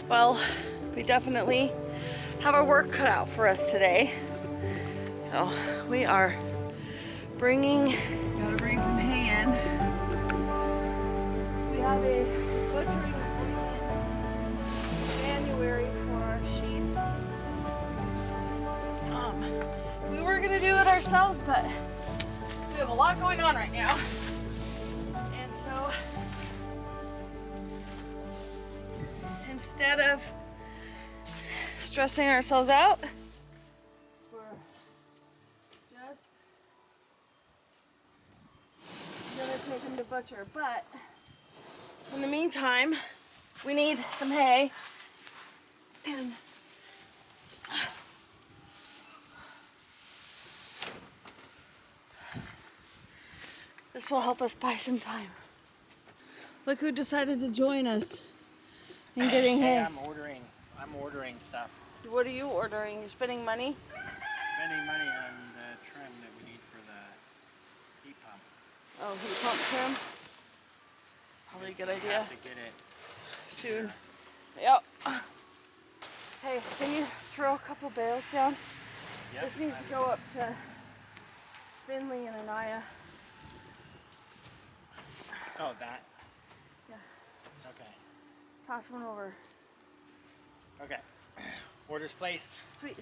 Well, we definitely have our work cut out for us today. So we are gotta bring some hay in. We have a butchering in January for our sheep. We were gonna do it ourselves, but we have a lot going on right now. And so instead of stressing ourselves out, we're just gonna take them to butcher. But in the meantime, we need some hay, and this will help us buy some time. Look who decided to join us in getting hay. Hey, I'm ordering stuff. What are you ordering? You're spending money? Spending money on the trim that we need for the heat pump. Oh, heat pump trim? It's probably a good idea. Have to get it Soon. Yep. Hey, can you throw a couple bales down? Yep. This needs to go up to Finley and Anaya. Oh, that? Yeah. Okay. Toss one over. Okay. Orders placed. Sweet.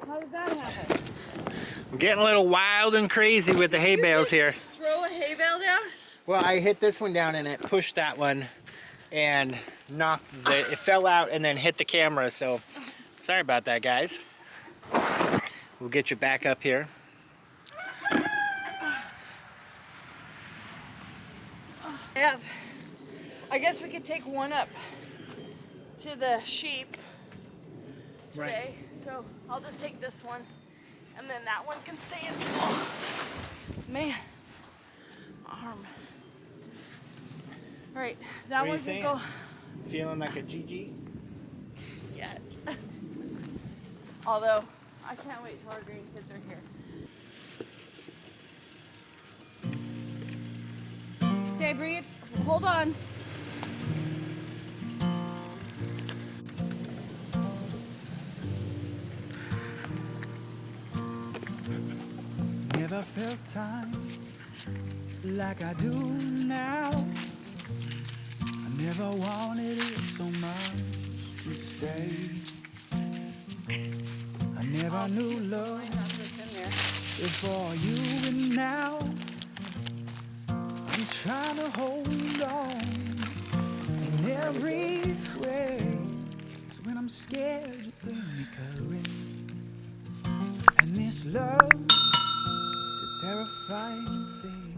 How did that happen? I'm getting a little wild and crazy with the hay bales here. Throw a hay bale down? Well, I hit this one down and it pushed that one and it fell out and then hit the camera, so sorry about that, guys. We'll get you back up here. I guess we could take one up to the sheep today. Right. So I'll just take this one, and then that one can stay in. Oh, man, my arm. All right, that one can go. Feeling like a GIGI? Yes. Although, I can't wait till our grandkids are here. Okay, Bree, hold on. Never felt time like I do now. I never wanted it so much to stay. I never knew love before you, and now I'm trying to hold on in every way. So when I'm scared, you bring me courage. And this love, the terrifying thing.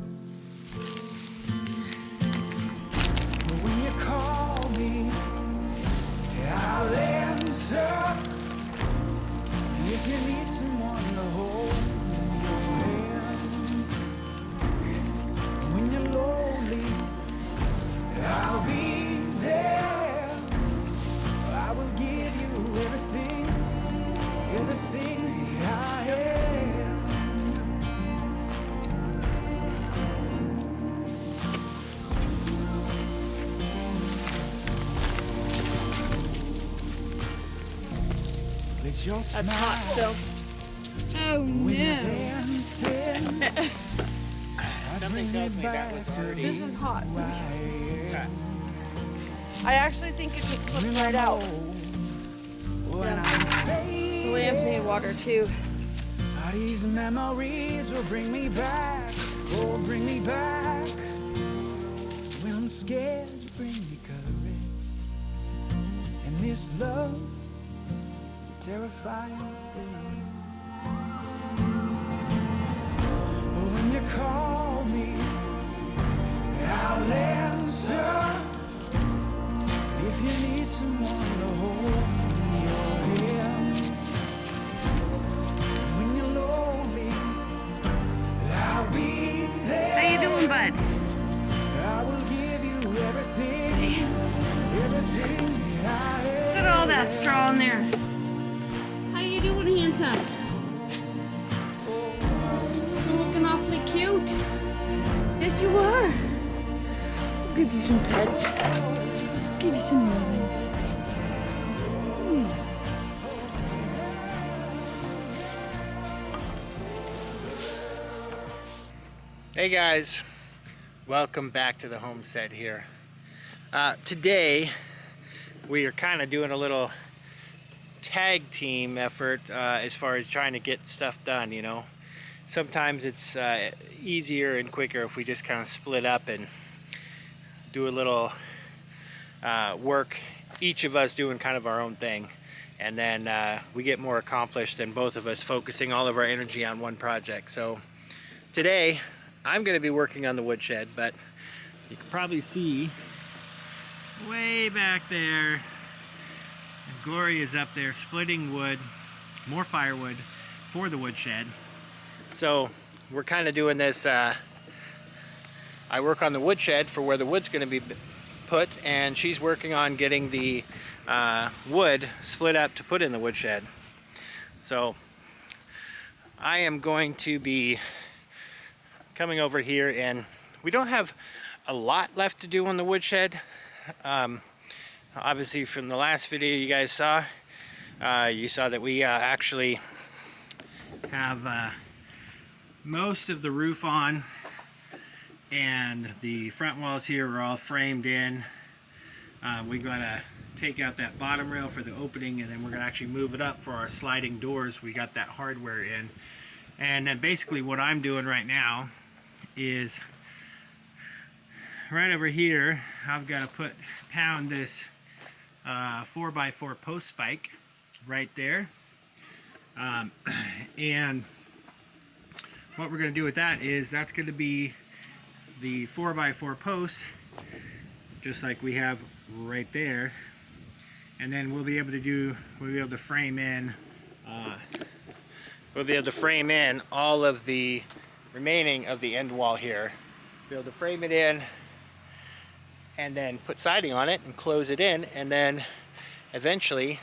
But when you call me, I'll answer. If you need someone to hold your hand, when you're lonely, I'll be there. I will give you everything, everything I am. It's your That's smile hot still. Oh when you're no. dancing. Something tells me that was already... This is hot. So Okay. I actually think it just slipped right out. The lambs need water too. All these memories will bring me back, oh, bring me back. When I'm scared, you bring me courage. And this love, is a terrifying thing. But when you call me, I'll answer. If you need someone to hold your hand, when you're lonely, I'll be there. How you doing, bud? I will give you there. How you doing, handsome? You're looking awfully cute. Yes, you are. I'll give you some pets. I'll give you some moments. Hey guys, welcome back to the homestead here. Today we are kind of doing a little tag team effort as far as trying to get stuff done, you know. Sometimes it's easier and quicker if we just kind of split up and do a little work, each of us doing kind of our own thing, and then we get more accomplished than both of us focusing all of our energy on one project. So today I'm going to be working on the woodshed, but you can probably see way back there Gloria is up there splitting wood, more firewood for the woodshed. So we're kind of doing this, I work on the woodshed for where the wood's going to be put, and she's working on getting the wood split up to put in the woodshed. So I am going to be coming over here, and we don't have a lot left to do on the woodshed. Obviously from the last video you guys saw, you saw that we actually have most of the roof on, and the front walls here are all framed in. We gotta take out that bottom rail for the opening, and then we're gonna actually move it up for our sliding doors. We got that hardware in, and then basically what I'm doing right now is right over here I've got to pound this 4x4 post spike right there, and what we're going to do with that is that's going to be the 4x4 post just like we have right there, and then we'll be able to frame in all of the remaining of the end wall here. Be able to frame it in and then put siding on it and close it in, and then eventually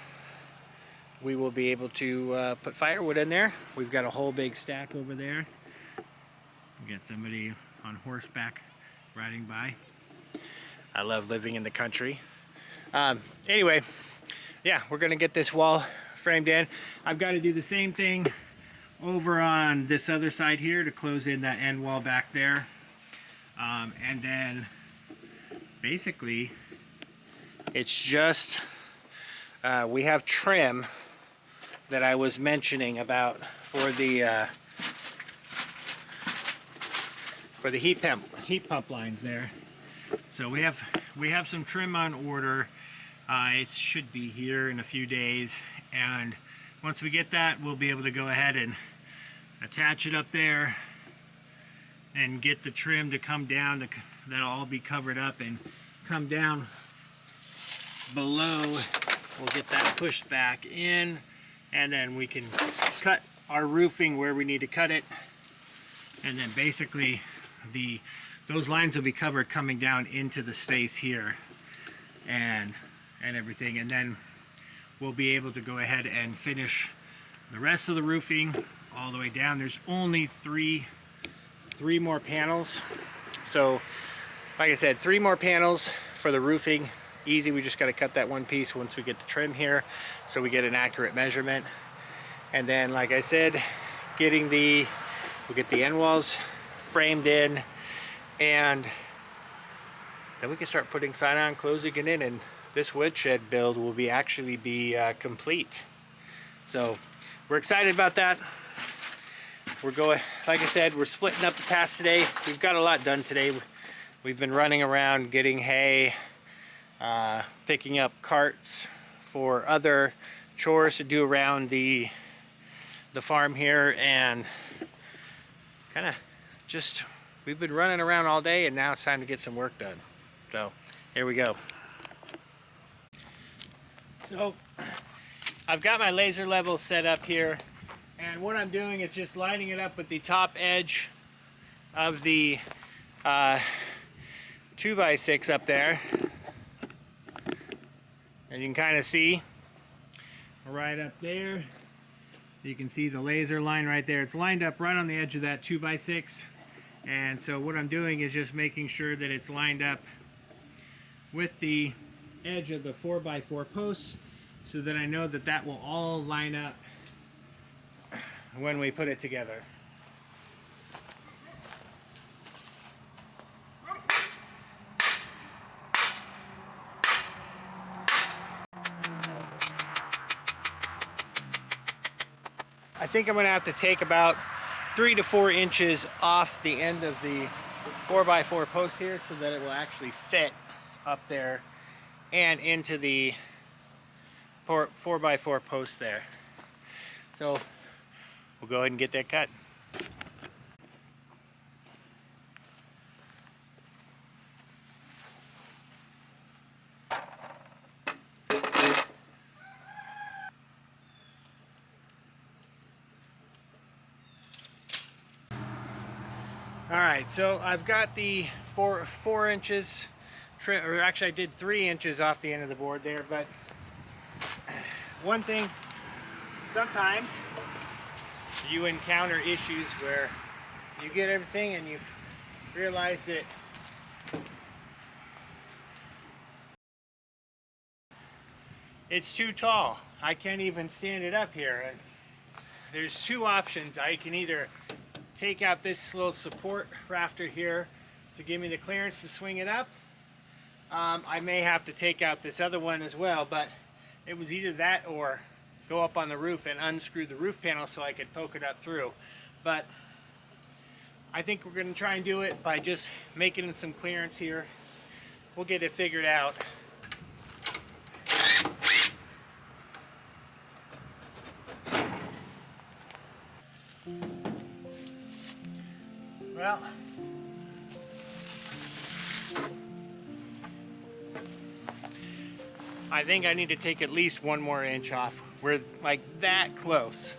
we will be able to put firewood in there. We've got a whole big stack over there. We got somebody on horseback riding by. I love living in the country. Anyway, yeah, we're gonna get this wall framed in. I've got to do the same thing over on this other side here to close in that end wall back there, and then basically it's just we have trim that I was mentioning about for the heat pump lines there. So we have some trim on order. It should be here in a few days, and once we get that, we'll be able to go ahead and attach it up there and get the trim to come down. That'll all be covered up and come down below. We'll get that pushed back in, and then we can cut our roofing where we need to cut it, and then basically those lines will be covered coming down into the space here and everything, and then we'll be able to go ahead and finish the rest of the roofing all the way down. There's only three more panels, so like I said, 3 more panels for the roofing. Easy. We just got to cut that one piece once we get the trim here so we get an accurate measurement, and then like I said, we'll get the end walls framed in, and then we can start putting sign on, closing it in, and this woodshed build will actually be complete. So we're excited about that. We're going, like I said, we're splitting up the tasks today. We've got a lot done today. We've been running around getting hay, picking up carts for other chores to do around the farm here, and kind of just, we've been running around all day, and now it's time to get some work done. So here we go. So I've got my laser level set up here, and what I'm doing is just lining it up with the top edge of the 2x6 up there, and you can kind of see right up there. You can see the laser line right there. It's lined up right on the edge of that 2x6. And so what I'm doing is just making sure that it's lined up with the edge of the 4x4 posts so that I know that that will all line up when we put it together. I think I'm going to have to take about 3 to 4 inches off the end of the 4x4 post here so that it will actually fit up there and into the 4x4 post there. So we'll go ahead and get that cut. Alright, so I've got the 4 inches trim, or actually I did 3 inches off the end of the board there, but one thing, sometimes you encounter issues where you get everything and you realize that it's too tall. I can't even stand it up here. There's two options. I can either take out this little support rafter here to give me the clearance to swing it up. I may have to take out this other one as well, but it was either that or go up on the roof and unscrew the roof panel so I could poke it up through. But I think we're going to try and do it by just making some clearance here. We'll get it figured out. Well, I think I need to take at least 1 more inch off. We're like that close.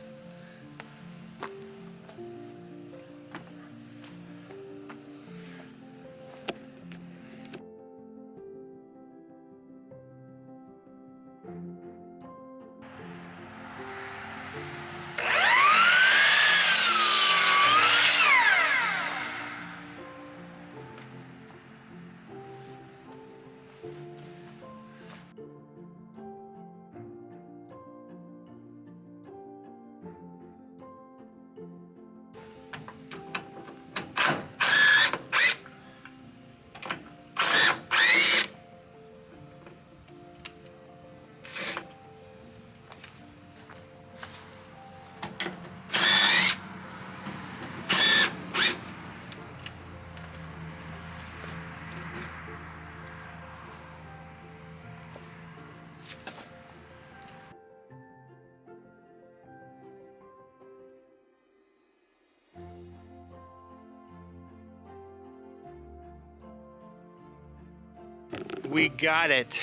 We got it.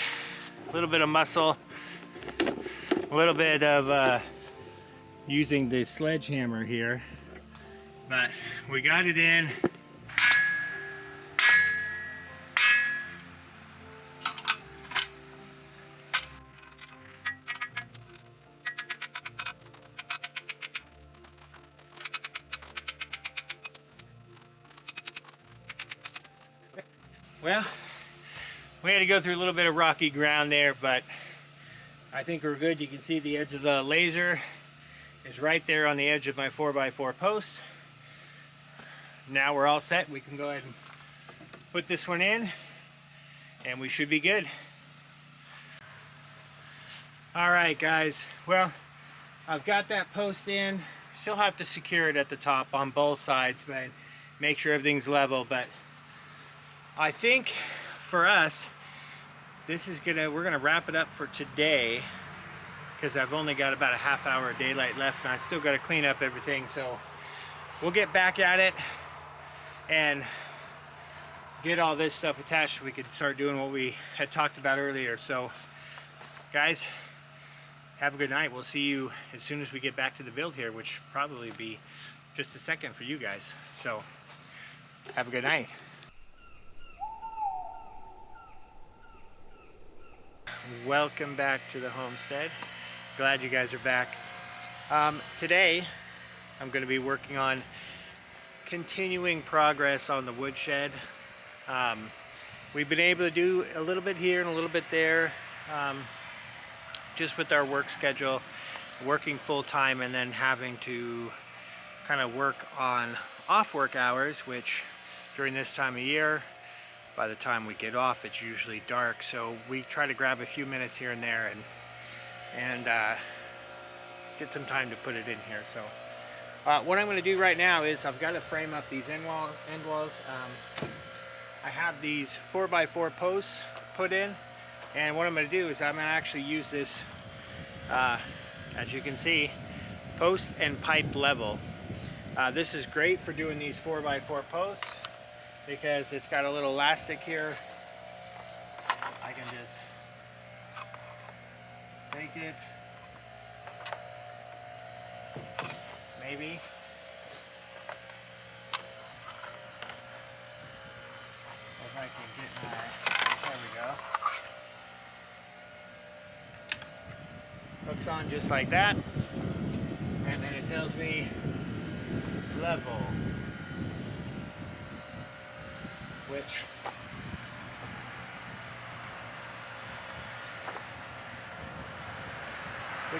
A little bit of muscle, a little bit of using the sledgehammer here, but we got it in. Well, we had to go through a little bit of rocky ground there, but I think we're good. You can see the edge of the laser is right there on the edge of my 4x4 post. Now we're all set. We can go ahead and put this one in and we should be good. All right, guys. Well, I've got that post in. Still have to secure it at the top on both sides, but make sure everything's level. But I think for us, we're gonna wrap it up for today because I've only got about a half hour of daylight left and I still got to clean up everything. So we'll get back at it and get all this stuff attached so we could start doing what we had talked about earlier. So guys, have a good night. We'll see you as soon as we get back to the build here, which probably be just a second for you guys. So have a good night. Welcome back to the homestead. Glad you guys are back. Today I'm going to be working on continuing progress on the woodshed. We've been able to do a little bit here and a little bit there, just with our work schedule, working full-time and then having to kind of work on off work hours, which during this time of year, by the time we get off, it's usually dark. So we try to grab a few minutes here and there and get some time to put it in here. So what I'm going to do right now is I've got to frame up these end walls. I have these 4x4 posts put in, and what I'm going to do is I'm going to actually use this, as you can see, post and pipe level. This is great for doing these 4x4 posts because it's got a little elastic here. I can just take it, maybe. If I can get my, there we go. Hooks on just like that. And then it tells me level, which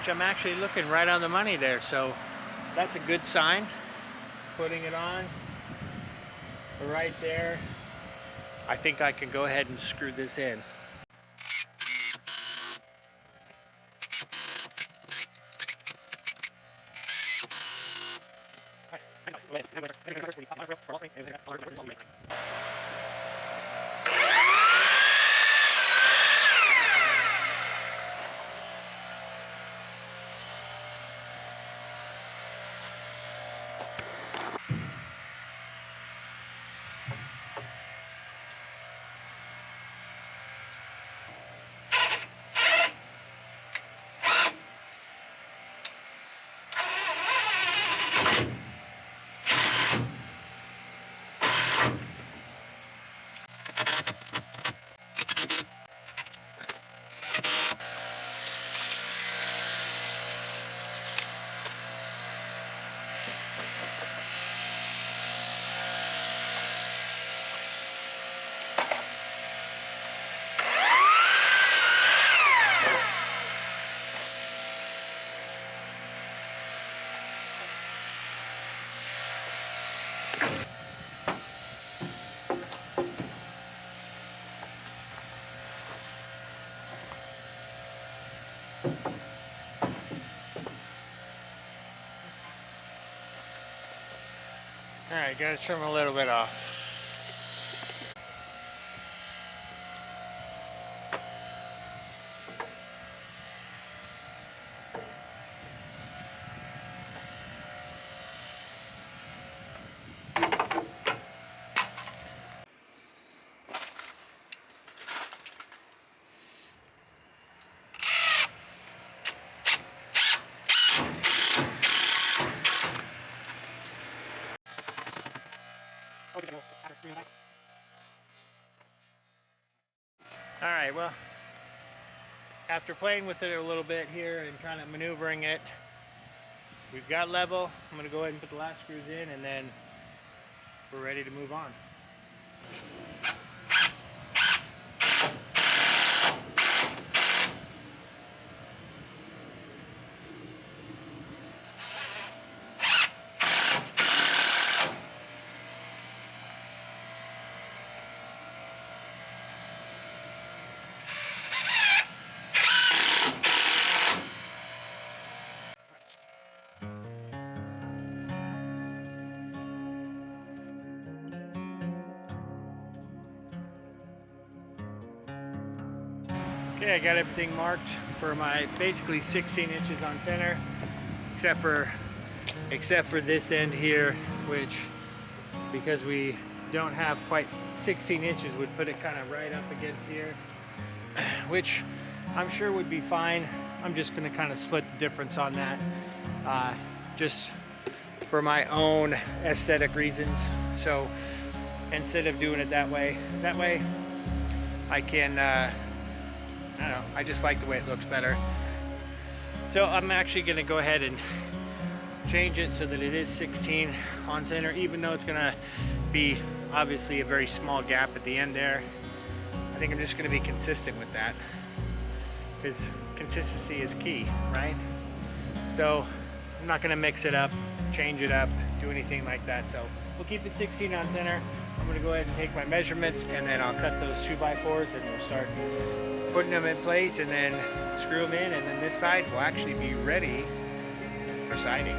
I'm actually looking right on the money there, so that's a good sign. Putting it on right there, I think I can go ahead and screw this in. Alright, gotta trim a little bit off. Alright, well, after playing with it a little bit here and kind of maneuvering it, we've got level. I'm going to go ahead and put the last screws in, and then we're ready to move on. Okay, I got everything marked for my basically 16 inches on center, except for this end here, which, because we don't have quite 16 inches, would put it kind of right up against here, which I'm sure would be fine. I'm just going to kind of split the difference on that, just for my own aesthetic reasons. So instead of doing it that way I can I don't know, I just like the way it looks better. So I'm actually going to go ahead and change it so that it is 16 on center, even though it's going to be obviously a very small gap at the end there. I think I'm just going to be consistent with that, because consistency is key, right? So I'm not going to mix it up, change it up, do anything like that. So we'll keep it 16 on center. I'm going to go ahead and take my measurements, and then I'll cut those 2x4s, and we'll start putting them in place and then screw them in, and then this side will actually be ready for siding.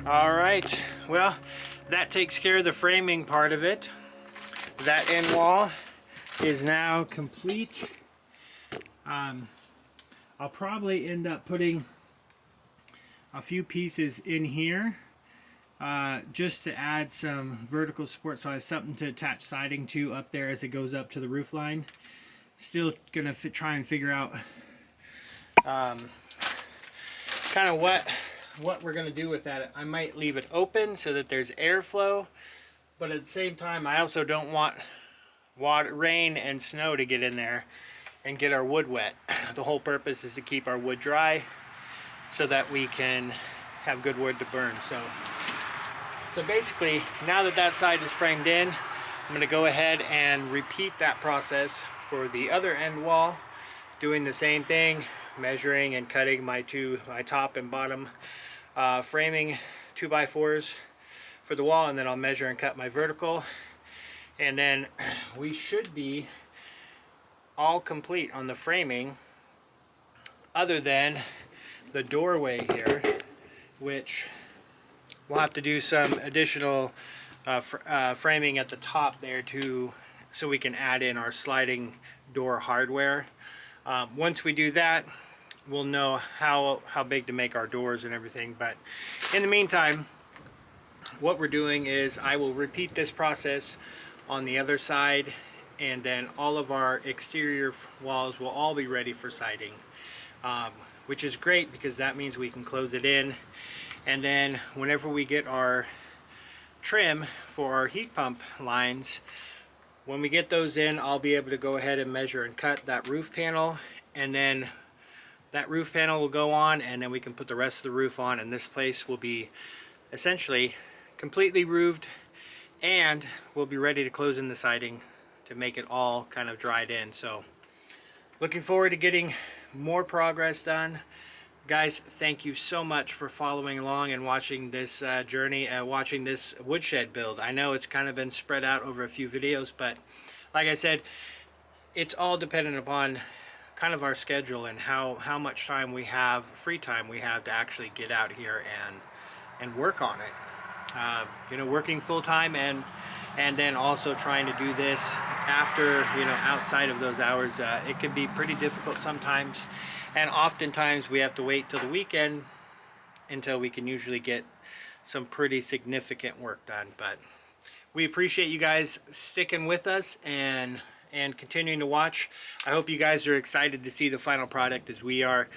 All right, well, that takes care of the framing part of it. That end wall is now complete. I'll probably end up putting a few pieces in here just to add some vertical support, so I have something to attach siding to up there as it goes up to the roof line. Still gonna try and figure out kind of what we're gonna do with that. I might leave it open so that there's airflow, but at the same time I also don't want water, rain and snow to get in there and get our wood wet. The whole purpose is to keep our wood dry so that we can have good wood to burn. So basically, now that that side is framed in, I'm gonna go ahead and repeat that process for the other end wall, doing the same thing, measuring and cutting my top and bottom framing 2x4s for the wall, and then I'll measure and cut my vertical, and then we should be all complete on the framing, other than the doorway here, which we'll have to do some additional framing at the top there too, so we can add in our sliding door hardware. Once we do that, we'll know how big to make our doors and everything. But in the meantime, what we're doing is I will repeat this process on the other side, and then all of our exterior walls will all be ready for siding, which is great because that means we can close it in. And then whenever we get our trim for our heat pump lines, when we get those in, I'll be able to go ahead and measure and cut that roof panel, and then that roof panel will go on, and then we can put the rest of the roof on, and this place will be essentially completely roofed, and we'll be ready to close in the siding to make it all kind of dried in. So looking forward to getting more progress done. Guys, thank you so much for following along and watching this journey, watching this woodshed build. I know it's kind of been spread out over a few videos, but like I said, it's all dependent upon kind of our schedule and how much time we have, free time we have to actually get out here and work on it. You know, working full-time and then also trying to do this after, you know, outside of those hours, it can be pretty difficult sometimes, and oftentimes we have to wait till the weekend until we can usually get some pretty significant work done. But we appreciate you guys sticking with us and continuing to watch. I hope you guys are excited to see the final product as we are.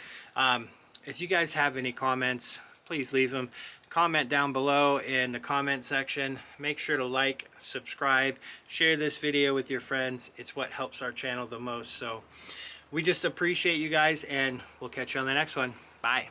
If you guys have any comments, please leave them. comment down below in the comment section. Make sure to like, subscribe, share this video with your friends. It's what helps our channel the most. So we just appreciate you guys, and we'll catch you on the next one. Bye.